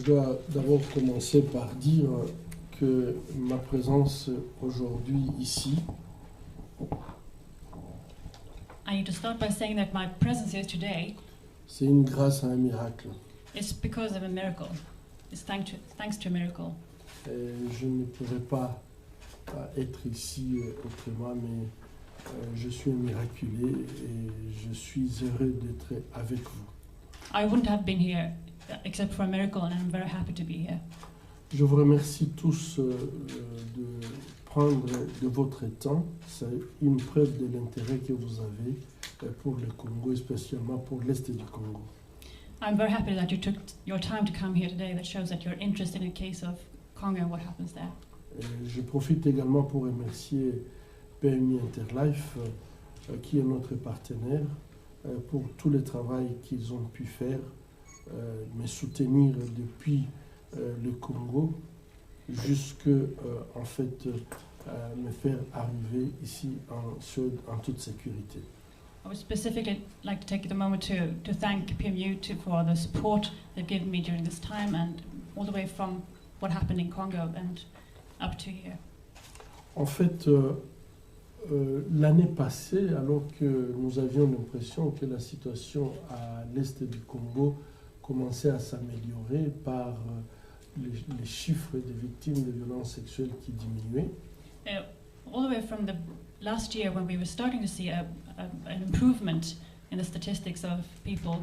dois d'abord commencer par dire que ma présence aujourd'hui ici I need to start by saying that my presence here today c'est une grâce à un miracle. is because of a miracle. It's thanks to a miracle. Et je ne pourrais pas être ici autrement, mais je suis un miraculé et je suis heureux d'être avec vous. I wouldn't have been here except for a miracle, and I'm very happy to be here. Je vous remercie tous de prendre de votre temps. C'est une preuve de l'intérêt que vous avez pour le Congo, et spécialement pour l'Est du Congo. I'm very happy that you took your time to come here today. That shows that you're interested in the case of Congo and what happens there. Et je profite également pour remercier PMI Interlife, qui est notre partenaire, pour tout le travail qu'ils ont pu faire, me soutenir depuis le Congo jusque en fait me faire arriver ici en toute sécurité. I would specifically like to take the moment to thank PMU for the support they've given me during this time and all the way from what happened in Congo and up to here. En fait, l'année passée, alors que nous avions l'impression que la situation à l'est du Congo commençait à s'améliorer par les chiffres des victimes de violences sexuelles qui diminuaient, All the way from the last year when we were starting to see an improvement in the statistics of people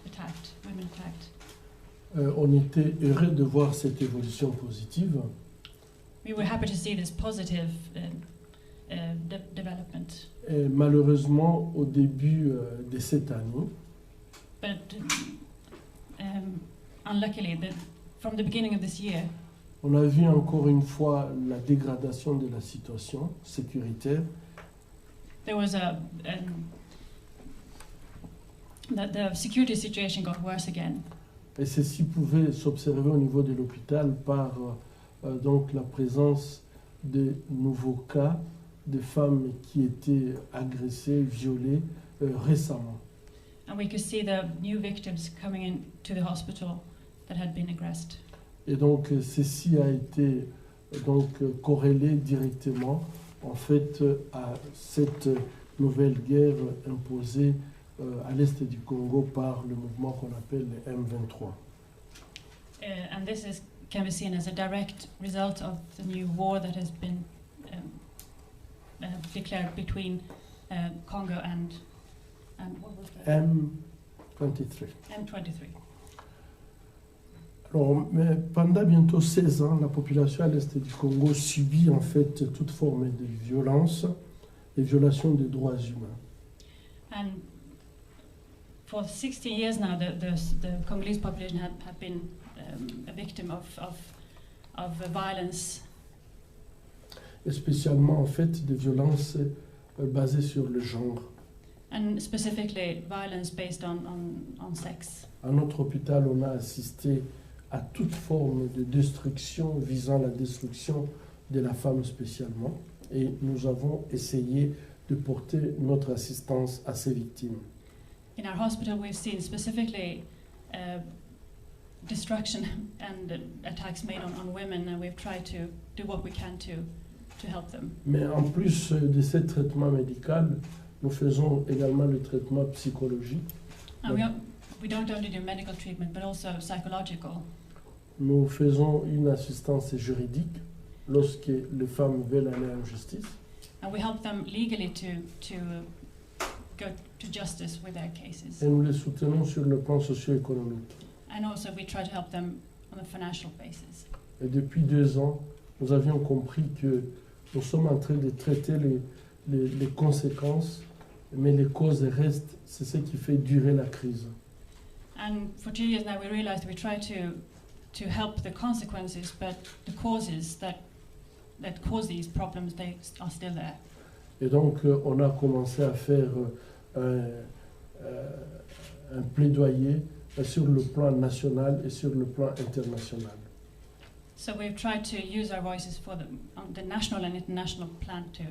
attacked, women attacked. On était heureux de voir cette évolution positive. We were happy to see this positive development. Et malheureusement, au début de cette année, But unluckily, from the beginning of this year, on a vu encore une fois la dégradation de la situation sécuritaire. there was the security situation got worse again. Et ceci pouvait s'observer au niveau de l'hôpital par donc la présence de nouveaux cas de femmes qui étaient agressées, violées récemment. And we could see the new victims coming into the hospital that had been aggressed. Et donc ceci a été donc corrélé directement en fait à cette nouvelle guerre imposée à l'est du Congo par le mouvement qu'on appelle le M23. And this can be seen as a direct result of the new war that has been declared between Congo and what was that? M23. M23. Alors, mais pendant bientôt 16 ans, la population à l'est du Congo subit en fait toute forme de violence et violation des droits humains. And for 60 years now, the Congolese population have been a victim of violence. Et spécialement en fait des violences basées sur le genre. And specifically violence based on sex. À notre hôpital, on a assisté à toute forme de destruction visant la destruction de la femme spécialement, et nous avons essayé de porter notre assistance à ces victimes. In our hospital, we've seen specifically destruction and attacks made on women, and we've tried to do what we can to help them. Mais en plus de ce traitement médical, nous faisons également le traitement psychologique. And we don't only do medical treatment, but also psychological. Nous faisons une assistance juridique lorsque les femmes veulent aller en justice. And we help them legally to go to justice with their cases. Et nous les soutenons sur le plan socio-économique. And also we try to help them on a financial basis. Et depuis 2 ans, nous avions compris que nous sommes en train de traiter les conséquences, mais les causes restent, c'est ce qui fait durer la crise. And for 2 years now, we realized we try to help the consequences, but the causes that cause these problems, they are still there. Et donc, on a commencé à faire un plaidoyer sur le plan national et sur le plan international. So we've tried to use our voices for the national and international plan to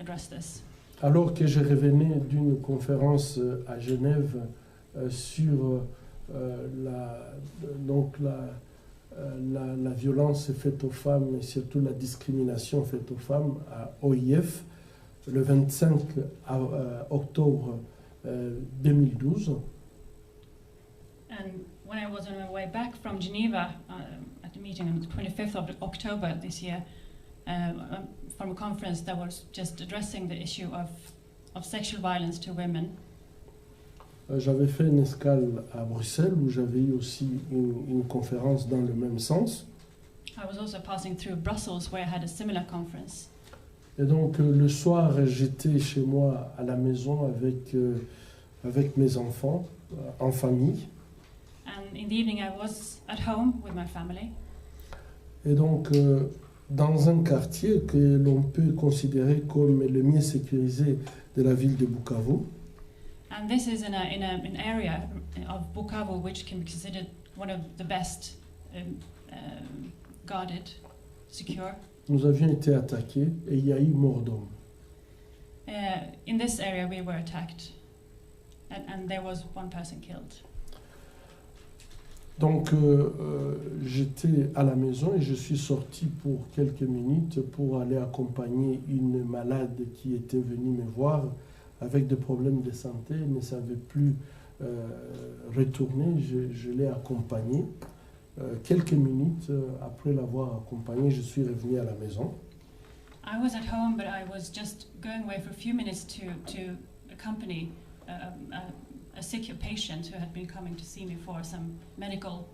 address this. Alors que je revenais d'une conférence à Genève sur la violence faite aux femmes et surtout la discrimination faite aux femmes à OIF le 25 octobre 2012. And when I was on my way back from Geneva at the meeting on the 25th of October this year, from a conference that was just addressing the issue of sexual violence to women, j'avais fait une escale à Bruxelles où j'avais eu aussi une conférence dans le même sens. I was also passing through Brussels where I had a similar conference. Et donc le soir, j'étais chez moi à la maison avec mes enfants, en famille. And in the evening I was at home with my family. Et donc dans un quartier que l'on peut considérer comme le mieux sécurisé de la ville de Bukavu. And this is in an area of Bukavu which can be considered one of the best guarded, secure. Nous avions été attaqués et il y a eu mort d'homme. In this area we were attacked and there was one person killed. Donc j'étais à la maison et je suis sorti pour quelques minutes pour aller accompagner une malade qui était venue me voir avec des problèmes de santé, ne savait plus retourner. Je l'ai accompagné. Quelques minutes après l'avoir accompagné, je suis revenu à la maison. I was at home, but I was just going away for a few minutes to accompany a sick patient who had been coming to see me for some medical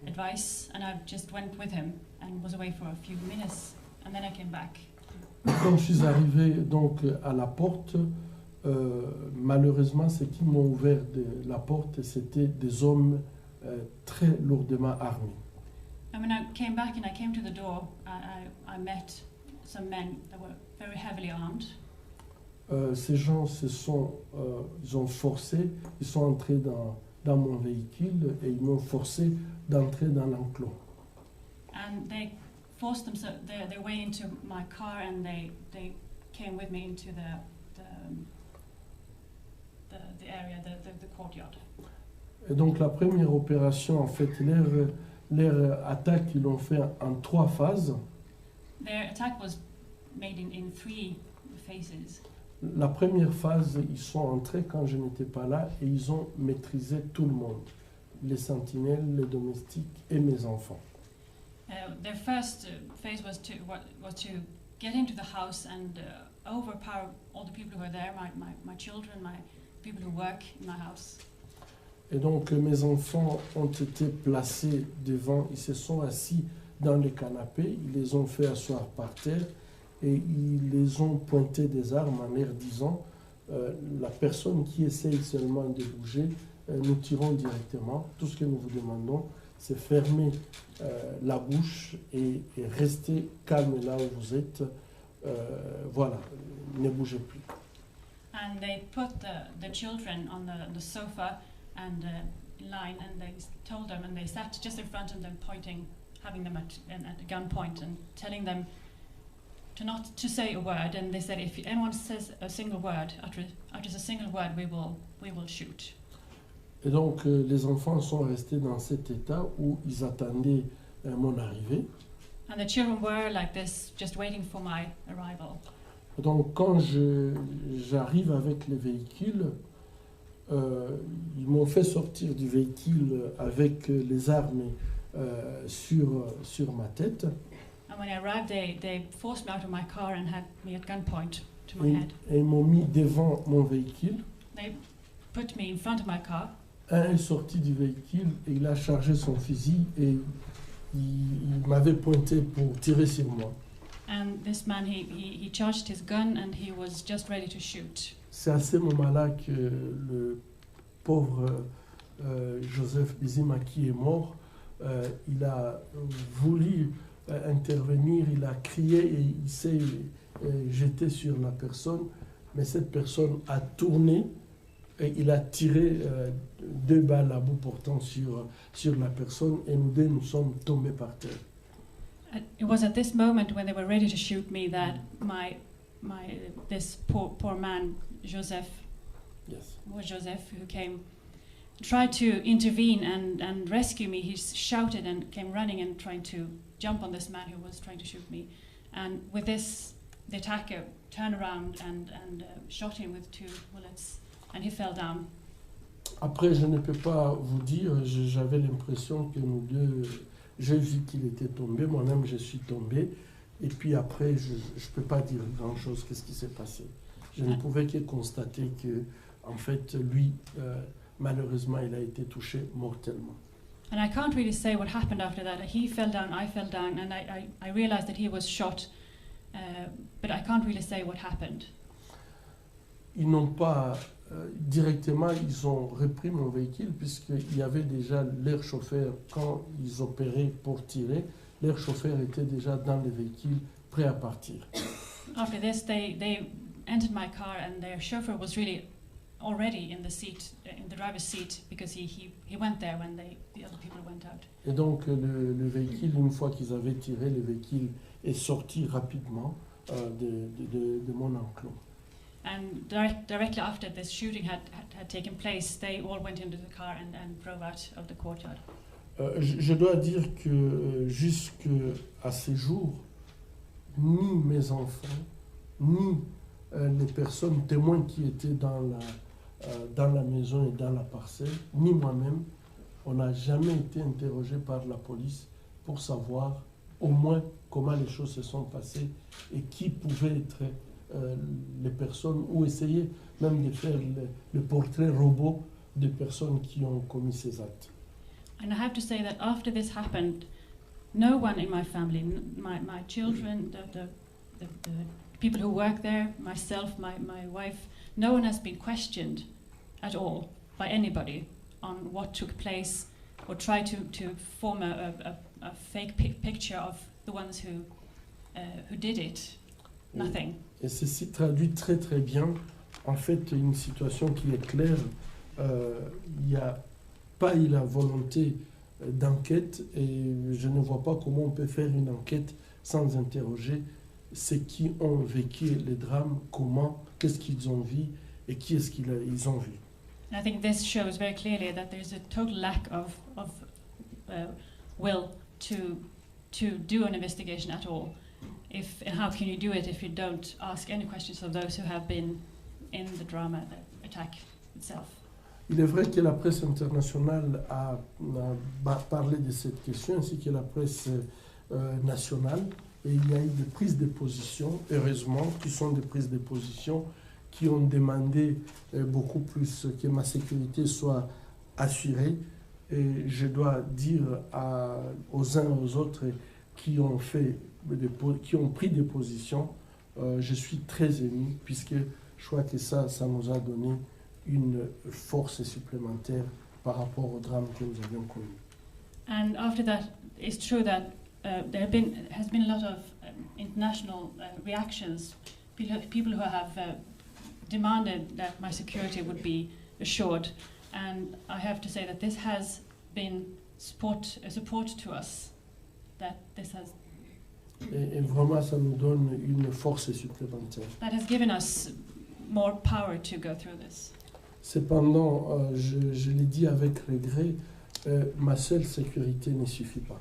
advice, and I just went with him and was away for a few minutes, and then I came back. Quand je suis arrivé donc à la porte, malheureusement, ceux qui m'ont ouvert la porte, c'était des hommes très lourdement armés. And when I came back and I came to the door, I met some men that were very heavily armed. Ces gens ils ont forcé, ils sont entrés dans mon véhicule et ils m'ont forcé d'entrer dans l'enclos. And they forced their way into my car, and they came with me into the area, the courtyard. Et donc la première opération, en fait, leur attaque, ils l'ont fait en 3 phases. Their attack was made in 3 phases. La première phase, ils sont entrés quand je n'étais pas là et ils ont maîtrisé tout le monde, les sentinelles, les domestiques et mes enfants. Their first phase was to get into the house and overpower all the people who were there, my children, my people who work in my house. Et donc mes enfants ont été placés devant, ils se sont assis dans les canapés, ils les ont fait asseoir par terre et ils les ont pointé des armes en leur disant la personne qui essaye seulement de bouger, nous tirons directement. Tout ce que nous vous demandons, c'est fermer la bouche et rester calme là où vous êtes. Voilà, ne bougez plus. And they put the children on the sofa and line, and they told them, and they sat just in front of them, pointing, having them at gunpoint, and telling them to not to say a word. And they said, if anyone says a single word, utters a single word, we will shoot. Et donc les enfants sont restés dans cet état où ils attendaient mon arrivée. And the children were like this, just waiting for my arrival. Donc quand j'arrive avec les véhicules, ils m'ont fait sortir du véhicule avec les armes sur ma tête. And when I arrived, they forced me out of my car and had me at gunpoint to my head. Et ils m'ont mis devant mon véhicule. They put me in front of my car. Un est sorti du véhicule et il a chargé son fusil et il m'avait pointé pour tirer sur moi. And this man, he charged his gun and he was just ready to shoot. C'est à ce moment-là que le pauvre Joseph Bizimaki est mort. Il a voulu intervenir, il a crié et il s'est jeté sur la personne, mais cette personne a tourné et il a tiré 2 balles à bout portant sur la personne et nous sommes tombés par terre. It was at this moment when they were ready to shoot me that this poor man, Joseph, Yes. was Joseph, who came tried to intervene and rescue me. He shouted and came running and trying to jump on this man who was trying to shoot me. And with this, the attacker turned around and shot him with 2 bullets, and he fell down. Après, je ne peux pas vous dire, j'avais l'impression que nous deux, j'ai vu qu'il était tombé, moi-même je suis tombé, et puis après, je ne peux pas dire grand-chose, qu'est-ce qui s'est passé. Je ne pouvais que constater que, en fait, lui, malheureusement, il a été touché mortellement. And I can't really say what happened after that. He fell down, I fell down, and I realized that he was shot, but I can't really say what happened. Ils n'ont pas directement, ils ont repris mon véhicule puisqu'il y avait déjà leur chauffeur, quand ils opéraient pour tirer, leur chauffeur était déjà dans le véhicule prêt à partir. After this, they entered my car, and their chauffeur was really already in the seat, in the driver's seat, because he went there when the other people went out. Et donc le véhicule, une fois qu'ils avaient tiré, le véhicule est sorti rapidement de mon enclos. And directly after this shooting had taken place, they all went into the car and drove out of the courtyard. Je dois dire que jusqu'à ces jours, ni mes enfants, ni les personnes témoins qui étaient dans la maison et dans la parcelle, ni moi-même, on n'a jamais été interrogé par la police pour savoir au moins comment les choses se sont passées et qui pouvait être les personnes, ou essayer même de faire le portrait robot des personnes qui ont commis ces actes. And I have to say that after this happened, no one in my family, my children, the people who work there, myself, my wife, no one has been questioned at all by anybody on what took place or try to form a fake picture of the ones who did it. Nothing. Et ceci traduit très très bien en fait une situation qui est claire. Il n'y a pas eu la volonté d'enquête et je ne vois pas comment on peut faire une enquête sans interroger ceux qui ont vécu les drames, comment, qu'est-ce qu'ils ont vu et qui est-ce qu'ils ont vu. And I think this shows very clearly that there's a total lack of will to do an investigation at all. And how can you do it if you don't ask any questions of those who have been in the drama, the attack itself? Il est vrai que la presse internationale a parlé de cette question, ainsi que la presse nationale, et il y a eu des prises de position, heureusement, qui sont des prises de position qui ont demandé beaucoup plus que ma sécurité soit assurée. Et je dois dire aux uns et aux autres qui ont pris des positions, je suis très ému, puisque je crois que ça nous a donné une force supplémentaire par rapport au drame que nous avions connu. And after that, it's true that there has been a lot of international reactions, people who have demanded that my security would be assured, and I have to say that this has been a support to us, that this has. Et vraiment, ça nous donne une force supplémentaire. That has given us more power to go through this. Cependant, je l'ai dit avec regret, ma seule sécurité ne suffit pas.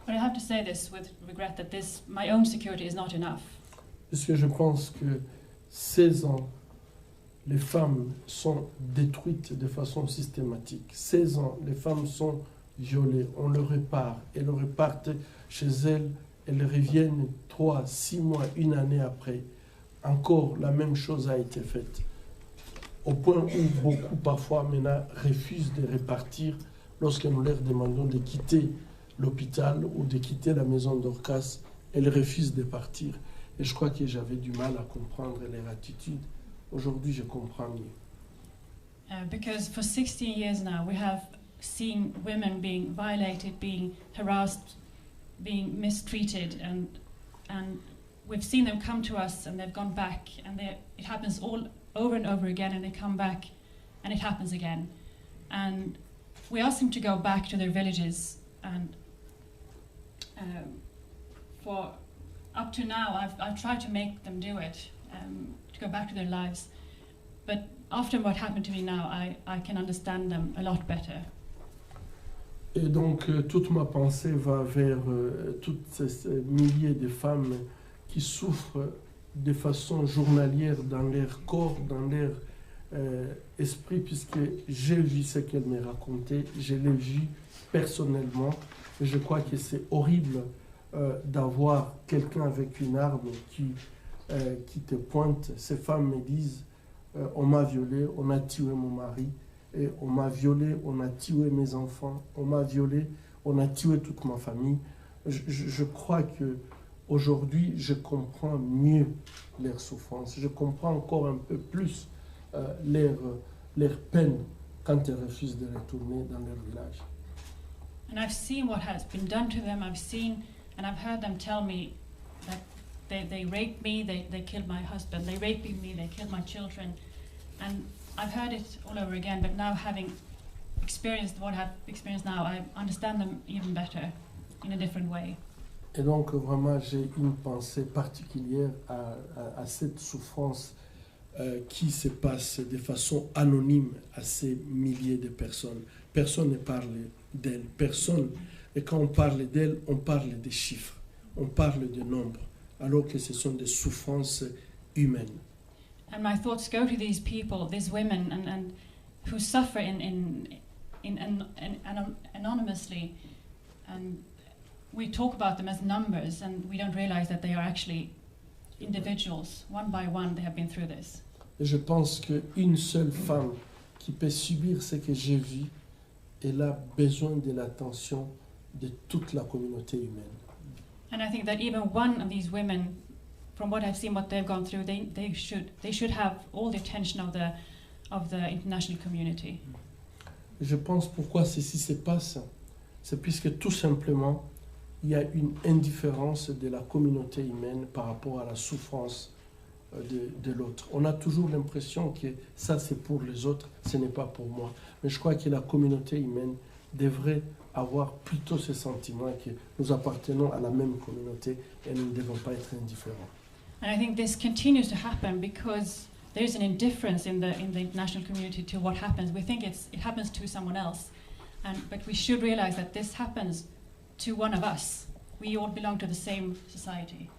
But I have to say this with regret that my own security is not enough. Parce que je pense que 16 ans, les femmes sont détruites de façon systématique. 16 ans, les femmes sont violées, on les répare, elles repartent chez elles, elles reviennent 3, 6 mois, une année après. Encore la même chose a été faite. Au point où beaucoup parfois maintenant refusent de repartir lorsque nous leur demandons de quitter l'hôpital ou de quitter la maison d'Orcas, elles refusent de partir. Et je crois que j'avais du mal à comprendre leur attitude. Aujourd'hui, je comprends mieux. Because for 16 years now, we have seen women being violated, being harassed, being mistreated, and we've seen them come to us and they've gone back, and it happens all over and over again, and they come back and it happens again. And we ask them to go back to their villages, and for up to now, I've tried to make them do it, to go back to their lives. But after what happened to me now, I can understand them a lot better. Et donc, toute ma pensée va vers toutes ces milliers de femmes qui souffrent de façon journalière dans leur corps, dans leur esprit, puisque j'ai vu ce qu'elle m'a raconté, je l'ai vu personnellement. Et je crois que c'est horrible d'avoir quelqu'un avec une arme qui te pointe. Ces femmes me disent, on m'a violée, on a tué mon mari, et on m'a violé, on a tué mes enfants, on m'a violé, on a tué toute ma famille. Je crois que aujourd'hui, je comprends mieux leurs souffrances. Je comprends encore un peu plus leur peine quand elles refusent de retourner dans leur village. And I've seen what has been done to them. I've seen and I've heard them tell me that they raped me, they killed my husband, they raped me, they killed my children. And I've heard it all over again, but now having experienced what I've experienced now, I understand them even better in a different way. Et donc vraiment j'ai une pensée particulière à cette souffrance qui se passe de façon anonyme à ces milliers de personnes. Personne ne parle d'elles, personne. Et quand on parle d'elles, on parle des chiffres, on parle de nombres, alors que ce sont des souffrances humaines. And my thoughts go to these people, these women, and who suffer anonymously, and we talk about them as numbers, and we don't realize that they are actually individuals. One by one, they have been through this. Et je pense qu'une seule femme qui peut subir ce que j'ai vu, elle a besoin de l'attention de toute la communauté humaine. And I think that even one of these women, from what I've seen, what they've gone through, they should have all the attention of the international community. Je pense pourquoi ceci se passe, c'est puisque tout simplement il y a une indifférence de la communauté humaine par rapport à la souffrance de l'autre. On a toujours l'impression que ça c'est pour les autres, ce n'est pas pour moi. Mais je crois que la communauté humaine devrait avoir plutôt ce sentiment que nous appartenons à la même communauté et nous ne devons pas être indifférents. And I think this continues to happen because there is an indifference in the international community to what happens. We think it happens to someone else, but we should realize that this happens to one of us. We all belong to the same society.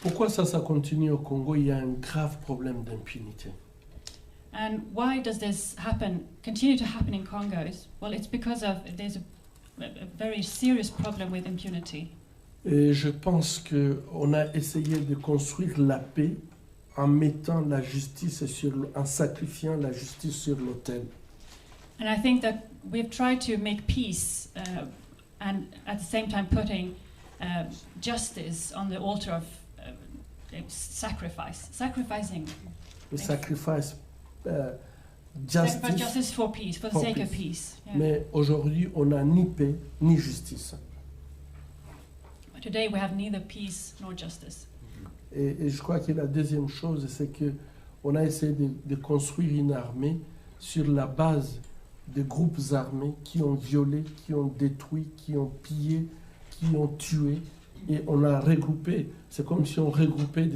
Pourquoi ça continue au Congo? Il y a un grave problème d'impunité. And why does this continue to happen in Congo? Well, it's because there's a very serious problem with impunity. Et je pense qu'on a essayé de construire la paix en mettant la justice en sacrifiant la justice sur l'autel. And I think that we've tried to make peace and at the same time putting justice on the altar of sacrificing. Le sacrifice justice for peace, for the sake of peace. Yeah. Mais aujourd'hui, on n'a ni paix ni justice. But today we have neither peace nor justice. Et je crois que la deuxième chose, c'est qu'on a essayé de construire une armée sur la base de groupes armés qui ont violé, qui ont détruit, qui ont pillé, qui ont tué. Et on a regroupé, c'est comme si on regroupait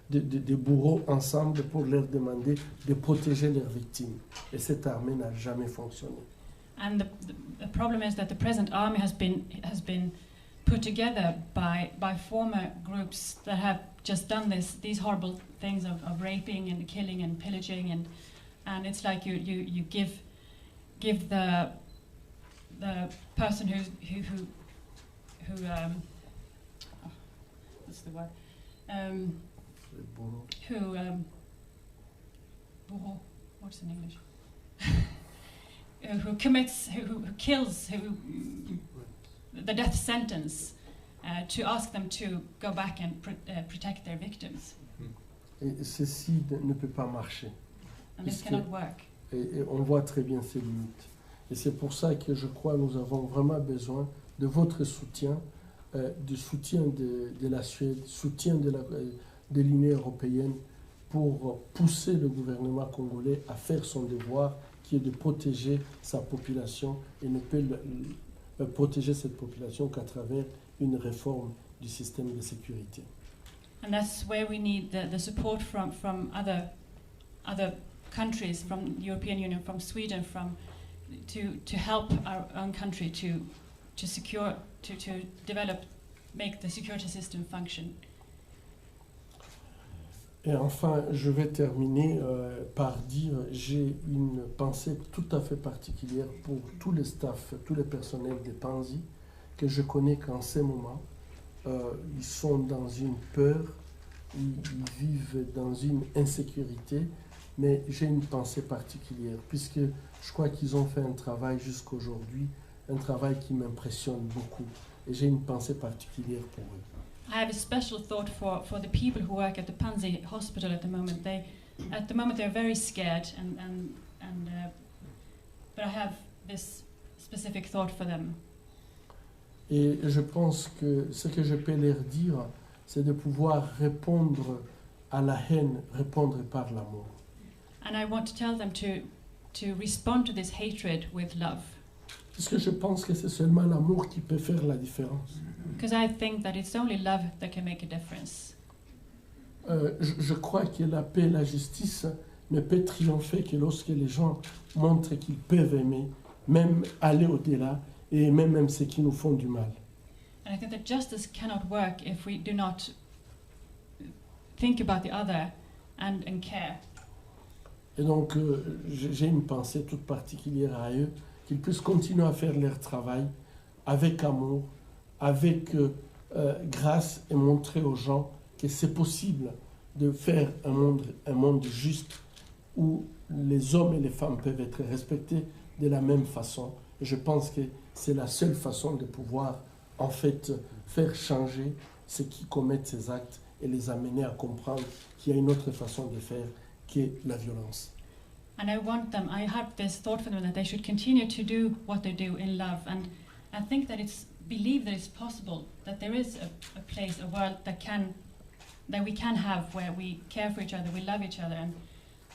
des bourreaux ensemble pour leur demander de protéger leurs victimes. Et cette armée n'a jamais fonctionné. And the problem is that the present army has been put together by former groups that have just done these horrible things of raping and killing and pillaging, and it's like you give the person who what's the word what's in English who commits who kills the death sentence to ask them to go back and protect their victims. Et ceci ne peut pas marcher. And this cannot work. Et on voit très bien ses limites. Et c'est pour ça que je crois que nous avons vraiment besoin de votre soutien, du soutien de la Suède, soutien de l'Union européenne pour pousser le gouvernement congolais à faire son devoir, qui est de protéger sa population, et ne peut protéger cette population qu'à travers une réforme du système de sécurité. And that's where we need the support from other other countries, from the European Union, from Sweden, to help our own country to secure, to develop, make the security system function. Et enfin, je vais terminer par dire, j'ai une pensée tout à fait particulière pour tous les staffs, tous les personnels des Panzi, que je connais qu'en ces moments, ils sont dans une peur, ils vivent dans une insécurité, mais j'ai une pensée particulière, puisque je crois qu'ils ont fait un travail jusqu'aujourd'hui, un travail qui m'impressionne beaucoup, et j'ai une pensée particulière pour eux. I have a special thought for the people who work at the Panzi Hospital at the moment. They're very scared, but I have this specific thought for them. Et je pense que ce que je peux leur dire, c'est de pouvoir répondre à la haine, répondre par l'amour. And I want to tell them to respond to this hatred with love. Parce que je pense que c'est seulement l'amour qui peut faire la différence. Because I think that it's only love that can make a difference. Je crois que la paix et la justice ne peuvent triompher que lorsque les gens montrent qu'ils peuvent aimer, même aller au-delà, et même ceux qui nous font du mal. And I think that justice cannot work if we do not think about the other and care. Et donc, j'ai une pensée toute particulière à eux, qu'ils puissent continuer à faire leur travail avec amour, avec grâce, et montrer aux gens que c'est possible de faire un monde juste où les hommes et les femmes peuvent être respectés de la même façon. Et je pense que c'est la seule façon de pouvoir, en fait, faire changer ceux qui commettent ces actes et les amener à comprendre qu'il y a une autre façon de faire qu'est la violence. And I have this thought for them that they should continue to do what they do in love, and I think that believe that it's possible, that there is a place, a world that we can have where we care for each other, we love each other,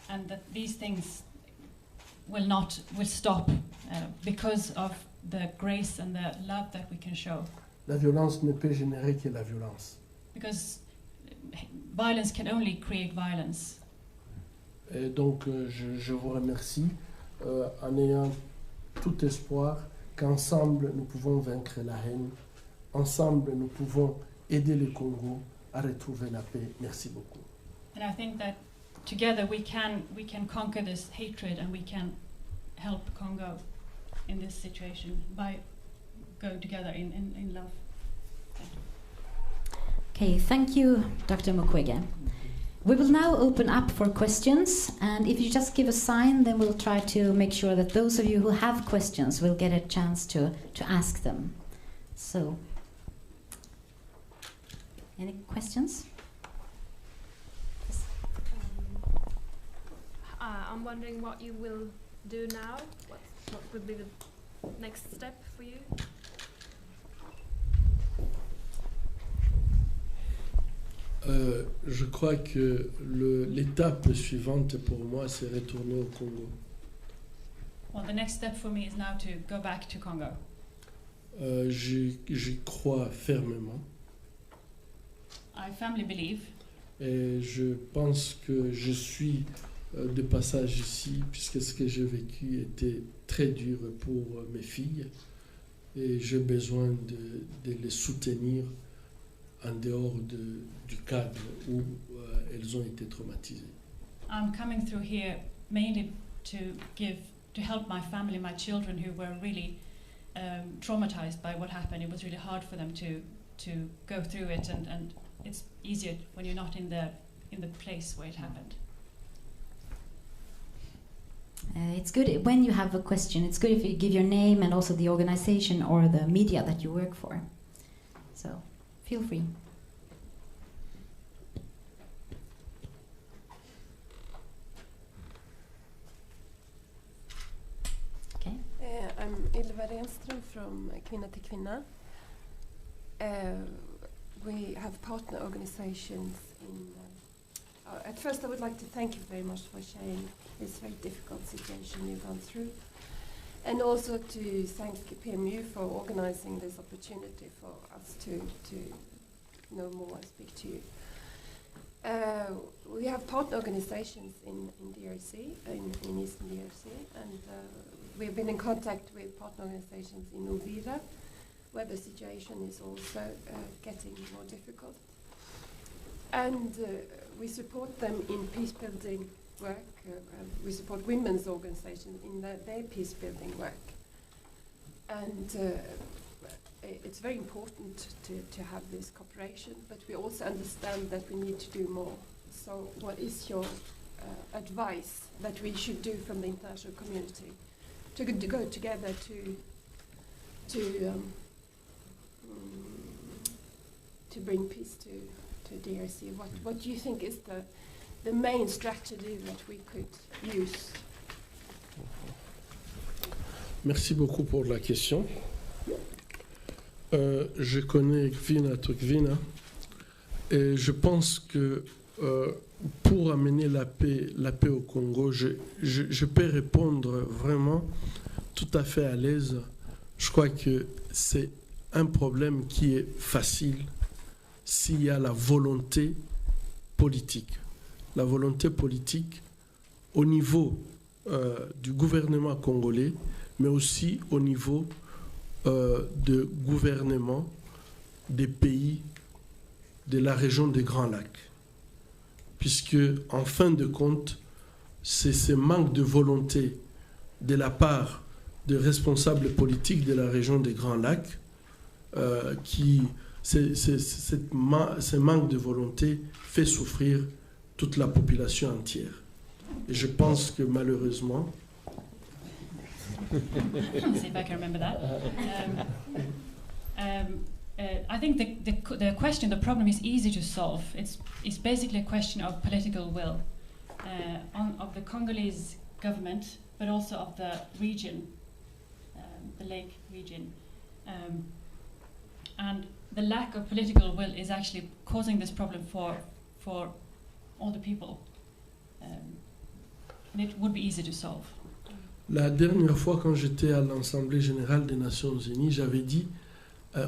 and that these things will stop because of the grace and the love that we can show. La violence ne peut générer que la violence. Because violence can only create violence. Et donc, je vous remercie en ayant tout espoir qu'ensemble nous pouvons vaincre la haine. Ensemble, nous pouvons aider le Congo à retrouver la paix. Merci beaucoup. And I think that together we can conquer this hatred, and we can help Congo in this situation by going together in love. Thank you. Okay, thank you, Dr. Mukwege. We will now open up for questions, and if you just give a sign, then we'll try to make sure that those of you who have questions will get a chance to ask them. So, any questions? I'm wondering what you will do now. What would be the next step for you? Je crois que l'étape suivante pour moi, c'est retourner au Congo. Well, the next step for me is now to go back to Congo. J'y crois fermement. I firmly believe. Et je pense que je suis de passage ici, puisque ce que j'ai vécu était très dur pour mes filles. Et j'ai besoin de les soutenir en dehors du cadre où elles ont été traumatisées. I'm coming through here mainly to help my family, my children who were really traumatized by what happened. It was really hard for them to go through it, and it's easier when you're not in the place where it happened. It's good when you have a question. It's good if you give your name and also the organization or the media that you work for. So feel free. Okay. I'm Ylva Renström from Kvinna till Kvinna. We have partner organizations in... at first I would like to thank you very much for sharing this very difficult situation you've gone through. And also to thank PMU for organizing this opportunity for us to know more and speak to you. We have partner organizations in DRC, in Eastern DRC, and we've been in contact with partner organizations in Uvira, where the situation is also getting more difficult. And we support them in peace-building work. We support women's organizations in their peace-building work. And it's very important to have this cooperation, but we also understand that we need to do more. So what is your advice that we should do from the international community to go together to bring peace to DRC? What do you think is the main strategy that we could use? Merci beaucoup pour la question. Je connais Gvina Tukvina et je pense que pour amener la paix au Congo, je peux répondre vraiment tout à fait à l'aise. Je crois que c'est un problème qui est facile s'il y a la volonté politique. La volonté politique au niveau du gouvernement congolais, mais aussi au niveau de gouvernement des pays de la région des Grands Lacs. Puisque, en fin de compte, c'est ce manque de volonté de la part des responsables politiques de la région des Grands Lacs ce manque de volonté fait souffrir toute la population entière. Et je pense que malheureusement... Let's see if I can remember that. I think the question, the problem is easy to solve. It's basically a question of political will of the Congolese government, but also of the region, the lake region. And the lack of political will is actually causing this problem for all the people. And it would be easy to solve. La dernière fois, quand j'étais à l'Assemblée générale des Nations Unies, j'avais dit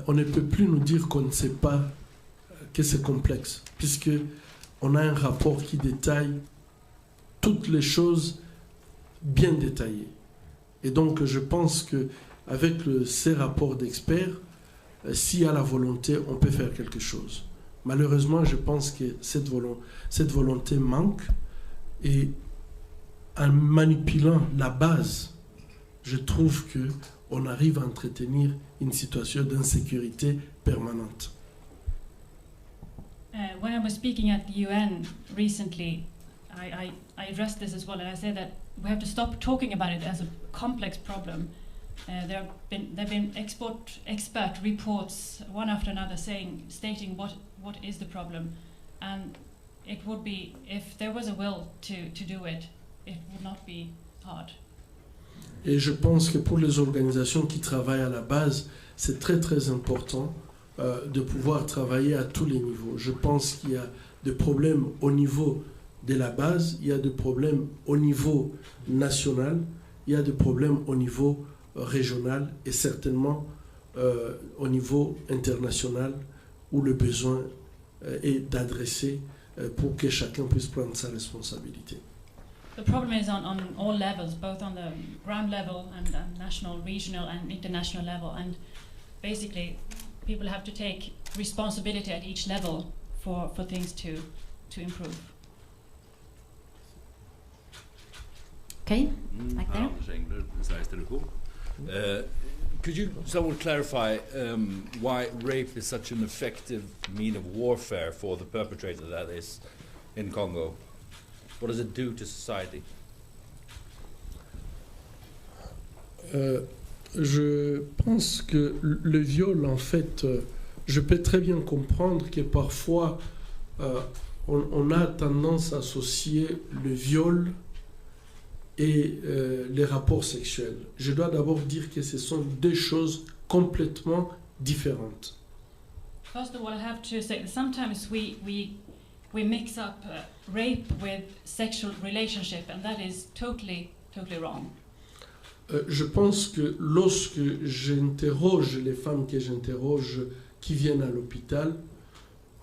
on ne peut plus nous dire qu'on ne sait pas que c'est complexe, puisque on a un rapport qui détaille toutes les choses bien détaillées. Et donc, je pense qu'avec ces rapports d'experts, s'il y a la volonté, on peut faire quelque chose. Malheureusement, je pense que cette volonté manque, et en manipulant la base, je trouve qu'on arrive à entretenir une situation d'insécurité permanente. When I was speaking at the UN recently, I addressed this as well, and I said that we have to stop talking about it as a complex problem. There have been expert reports, one after another, stating what is the problem, and it would be, if there was a will to do it, it would not be hard. Et je pense que pour les organisations qui travaillent à la base, c'est très très important de pouvoir travailler à tous les niveaux. Je pense qu'il y a des problèmes au niveau de la base, il y a des problèmes au niveau national, il y a des problèmes au niveau régional et certainement au niveau international où le besoin est d'adresser pour que chacun puisse prendre sa responsabilité. The problem is on all levels, both on the ground level and national, regional and international level, and basically people have to take responsibility at each level for things to improve. Okay, back there. Could you someone clarify why rape is such an effective mean of warfare for the perpetrator, that is, in Congo? What does it do to society? Je pense que le viol, en fait, je peux très bien comprendre que parfois on a tendance à associer le viol et les rapports sexuels. Je dois d'abord dire que ce sont deux choses complètement différentes. First of all, I have to say that sometimes we mix up rape with sexual relationship, and that is totally wrong. Je pense que lorsque j'interroge les femmes que j'interroge qui viennent à l'hôpital,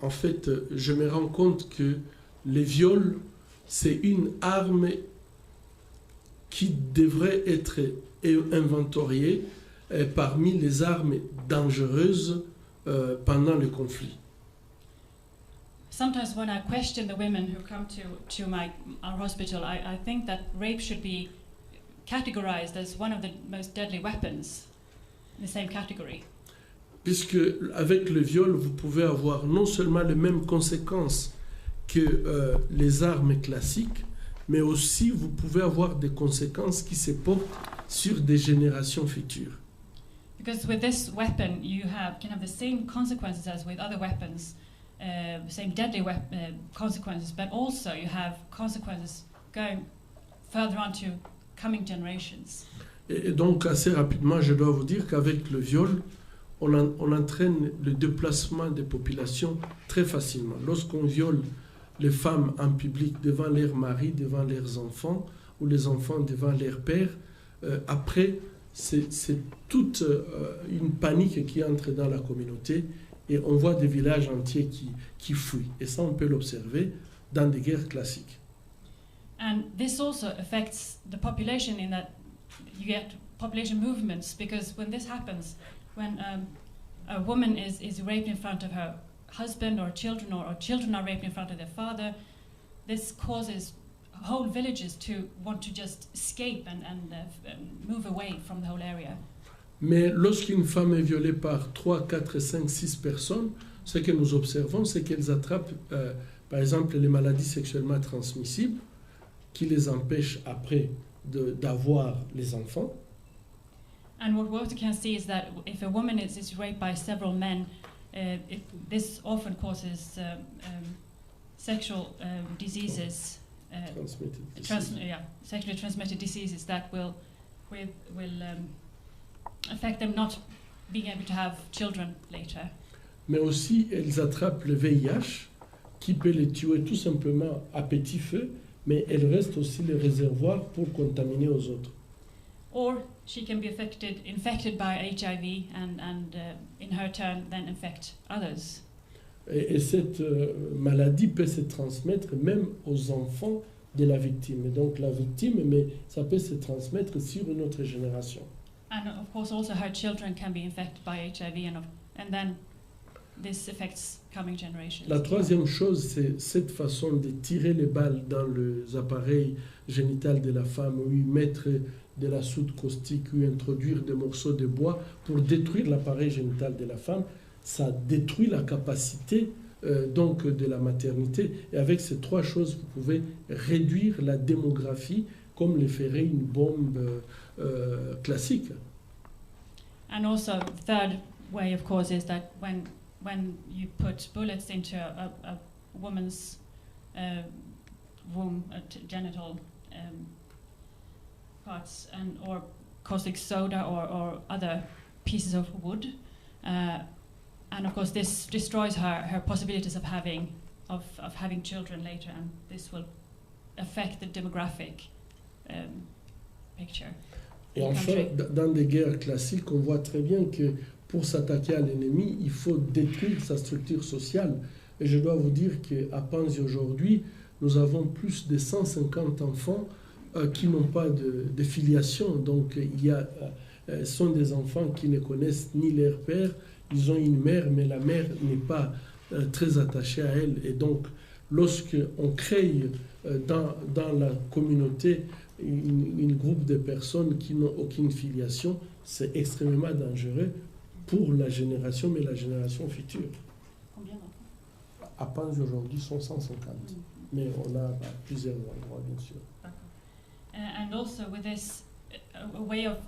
en fait, je me rends compte que les viols, c'est une arme qui devrait être inventoriée parmi les armes dangereuses pendant le conflit. Sometimes when I question the women who come to our hospital, I think that rape should be categorized as one of the most deadly weapons in the same category. Puisque avec le viol, vous pouvez avoir non seulement les mêmes conséquences que les armes classiques, mais aussi vous pouvez avoir des conséquences qui se portent sur des générations futures. Because with this weapon, you can have the same consequences as with other weapons, same deadly consequences, but also you have consequences going further on to coming generations. Et donc, assez rapidement, je dois vous dire qu'avec le viol, on entraîne le déplacement des populations très facilement. Lorsqu'on viole les femmes en public devant leurs maris, devant leurs enfants, ou les enfants devant leur père, après, c'est toute une panique qui entre dans la communauté et on voit des villages entiers qui fuient. Et ça, on peut l'observer dans des guerres classiques. And this also affects the population in that you get population movements, because when this happens, when a woman is raped in front of her husband or children, or children are raped in front of their father, this causes whole villages to want to just escape and move away from the whole area. Mais lorsqu'une femme est violée par 3, 4, 5, 6 personnes, ce que nous observons, c'est qu'elles attrapent, par exemple, les maladies sexuellement transmissibles, qui les empêchent après d'avoir les enfants. And what we also can see is that if a woman is raped by several men, this often causes sexual diseases, sexually transmitted diseases that will affect them not being able to have children later. Mais aussi, elles attrapent le VIH, qui peut les tuer tout simplement à petit feu, mais elles restent aussi le réservoir pour contaminer aux autres. Or she can be infected by HIV and in her turn then infect others. Et cette maladie peut se transmettre même aux enfants de la victime. Et donc la victime, mais ça peut se transmettre sur une autre génération. And of course also her children can be infected by HIV and then this affects coming generations. La troisième chose, c'est cette façon de tirer les balles dans les appareils génitaux de la femme, ou y mettre de la soude caustique, ou introduire des morceaux de bois pour détruire l'appareil génital de la femme. Ça détruit la capacité donc de la maternité. Et avec ces trois choses, vous pouvez réduire la démographie comme le ferait une bombe classique. And also, the third way, of course, is that when you put bullets into a woman's womb, genital parts, or caustic soda or other pieces of wood, and of course this destroys her possibilities of having children later, and this will affect the demographic picture. Et enfin, dans des guerres classiques, on voit très bien que pour s'attaquer à l'ennemi, il faut détruire sa structure sociale. Et je dois vous dire qu'à Panzi aujourd'hui, nous avons plus de 150 enfants qui n'ont pas de filiation. Donc, sont des enfants qui ne connaissent ni leur père, ils ont une mère, mais la mère n'est pas très attachée à elle. Et donc, lorsqu'on crée dans la communauté un groupe de personnes qui n'ont aucune filiation, c'est extrêmement dangereux pour la génération, mais la génération future. Combien d'enfants? À Panzi aujourd'hui, sont 150. Mais on a plusieurs endroits, bien sûr. And also with this, a way of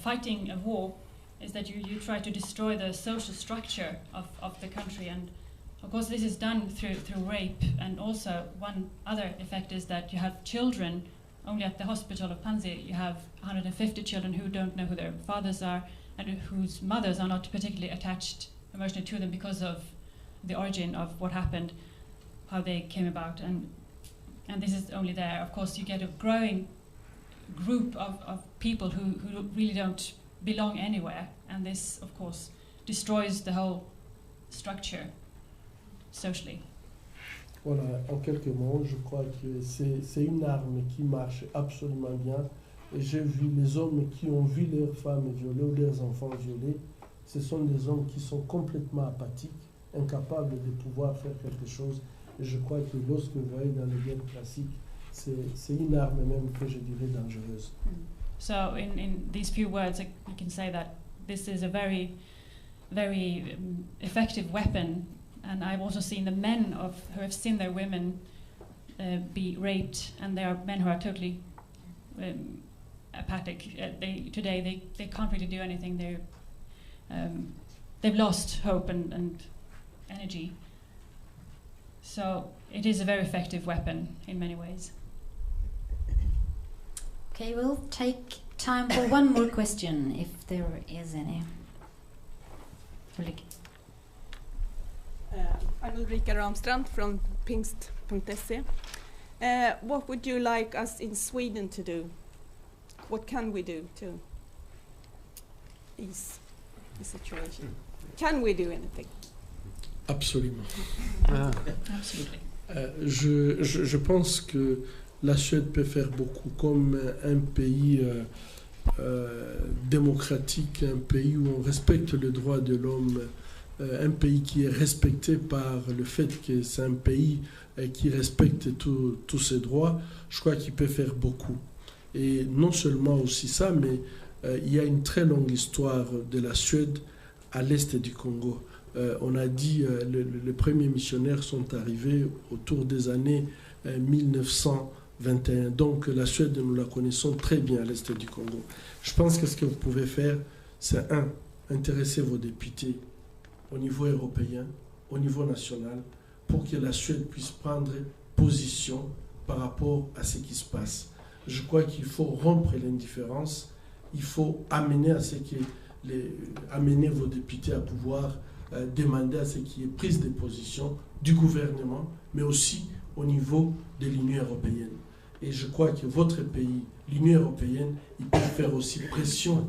fighting a war is that you try to destroy the social structure of the country, and of course this is done through rape. And also one other effect is that you have children. Only at the hospital of Panzi you have 150 children who don't know who their fathers are and whose mothers are not particularly attached emotionally to them because of the origin of what happened, how they came about, and this is only there. Of course, you get a growing group of people who really don't belong anywhere, and this, of course, destroys the whole structure socially. Voilà, en quelques mots, je crois que c'est une arme qui marche absolument bien. Et j'ai vu les hommes qui ont vu leurs femmes violées ou leurs enfants violés, ce sont des hommes qui sont complètement apathiques, incapables de pouvoir faire quelque chose. Et je crois que lorsque vous voyez dans les guerres classiques, c'est une arme même que je dirais dangereuse. So in these few words, we can say that this is a very, very effective weapon. And I've also seen the men who have seen their women be raped, and there are men who are totally apathic. Today they can't really do anything. They've lost hope and energy. So it is a very effective weapon in many ways. Okay, we'll take time for one more question, if there is any. Ulrika. I'm Ulrika Ramstrand from pingst.se. What would you like us in Sweden to do? What can we do to ease the situation? Can we do anything? Absolument. Absolutely. Je pense que la Suède peut faire beaucoup comme un pays démocratique, un pays où on respecte le droit de l'homme, un pays qui est respecté par le fait que c'est un pays qui respecte tous ses droits. Je crois qu'il peut faire beaucoup. Et non seulement aussi ça, mais il y a une très longue histoire de la Suède à l'est du Congo. On a dit les premiers missionnaires sont arrivés autour des années 1921. Donc la Suède, nous la connaissons très bien à l'est du Congo. Je pense que ce que vous pouvez faire, c'est intéresser vos députés au niveau européen, au niveau national, pour que la Suède puisse prendre position par rapport à ce qui se passe. Je crois qu'il faut rompre l'indifférence, il faut amener amener vos députés à pouvoir demander à ce qu'il y ait prise de position du gouvernement, mais aussi au niveau de l'Union européenne. Et je crois que votre pays, l'Union européenne, il peut faire aussi pression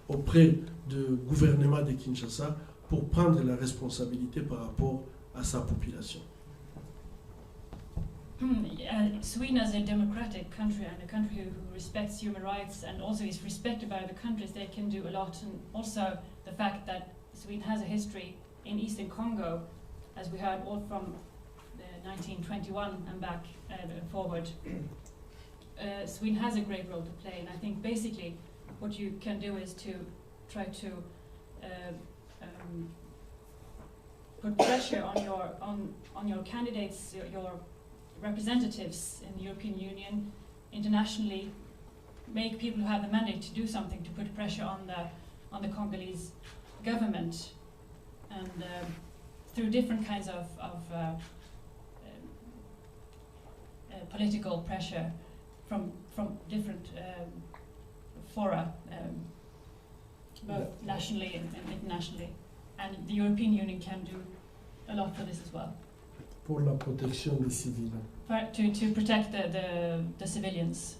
auprès du gouvernement de Kinshasa pour prendre la responsabilité par rapport à sa population. Sweden as a democratic country and a country who respects human rights and also is respected by other countries, they can do a lot. And also the fact that Sweden has a history in Eastern Congo, as we heard all from 1921 and back forward. Sweden has a great role to play, and I think basically what you can do is to try to put pressure on your candidates, your representatives in the European Union, internationally, make people who have the mandate to do something to put pressure on the Congolese government, and through different kinds of political pressure from different fora, both nationally and internationally, and the European Union can do a lot for this as well. Pour la protection des civils. To protect the civilians.